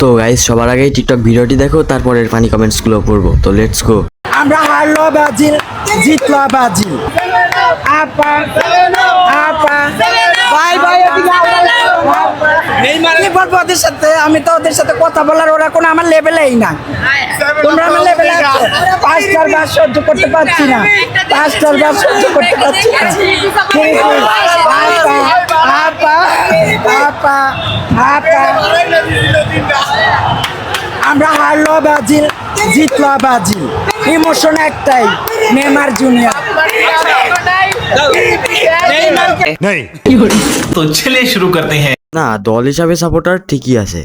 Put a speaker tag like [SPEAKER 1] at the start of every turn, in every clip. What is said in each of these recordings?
[SPEAKER 1] তো গাইস সবার আগে টিকটক ভিডিওটি দেখো, তারপরের ফানি কমেন্টস গুলো পড়বো। তো লেটস গো।
[SPEAKER 2] আমরা হারলো ব্রাজিল, জিতলো ব্রাজিল। আপা আপা ভাই ভাই কি বলবো ওদের সাথে? আমি তো ওদের সাথে কথা বলার ওরা কোনো আমার লেভেলেই না। তোমরা আমার লেভেলে আছো। পাঁচটার বার সহ্য করতে পারছি না, পাঁচটার বার সহ্য করতে পারছি না। আপা আপা আপা আমরা হারলো ব্রাজিল, জিতলো ব্রাজিল। ইমোশন একটাই, নেইমার জুনিয়র।
[SPEAKER 3] नहीं तो चलिए शुरू करते हैं।
[SPEAKER 1] না, দল হিসাবে সাপোর্টার ঠিকই আছে।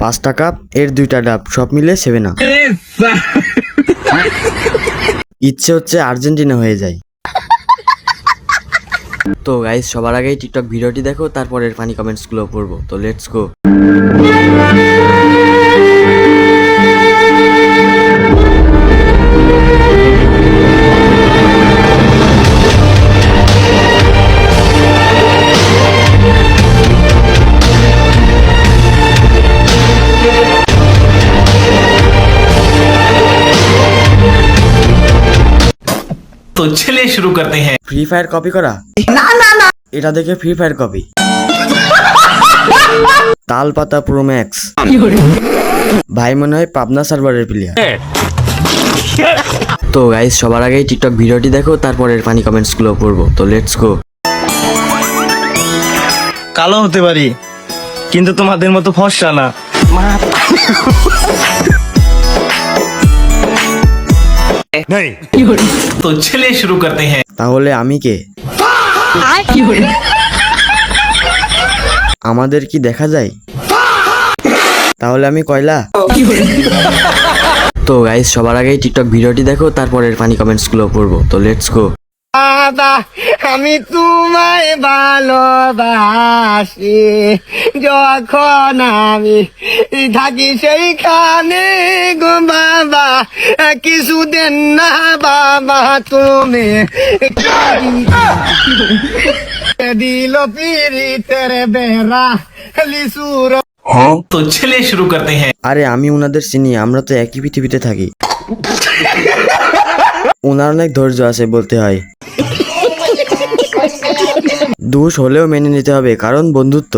[SPEAKER 1] 5টা কাপ, এর 2টা ডাব, সব মিলে 7 আপ। ইচ্ছে হচ্ছে আর্জেন্টিনা হয়ে যায়। তো গাইস সবার আগে টিকটক ভিডিওটি দেখো, তারপরের ফানি কমেন্টস গুলো পড়বো। তো লেটস গো।
[SPEAKER 3] तो चलिए शुरू करते हैं।
[SPEAKER 1] ফ্রি ফায়ার কপি করা? এটা দেখে ফ্রি ফায়ার কপি। তাল পাতা প্রো ম্যাক্স ভাই মনে হয় পাবনা সার্ভারের প্লেয়ার। তো গাইস সবার আগে টিকটক ভিডিওটি দেখো, তারপরের ফানি কমেন্টস গুলো পড়বো। তো লেটস গো।
[SPEAKER 4] কালো হতে পারি কিন্তু তোমাদের মতো ফর্সা না।
[SPEAKER 3] नहीं तो चलिए शुरू करते हैं।
[SPEAKER 1] তাহলে আমি কে? আমাদের কি দেখা যায়? তাহলে আমি কয়লা? তো গাইস সবার আগে টিকটক ভিডিওটি দেখো, তারপরের ফানি কমেন্টস গুলো পড়বো। তো লেটস গো।
[SPEAKER 2] দাদা আমি তোমায় ভালোবাসি, যখন আমি থাকি সেইখানে গো বাবা, কিছু দেন না বাবা তুমি দিল পিরিতের বেড়া লিসুর।
[SPEAKER 3] तो चलिए शुरू करते हैं।
[SPEAKER 1] আরে আমি উনাদের চিনি, আমরা তো একই পৃথিবীতে থাকি। ওনার অনেক ধৈর্য আছে বলতে হয়। দোষ হলেও মেনে নিতে হবে, কারণ বন্ধুত্ব।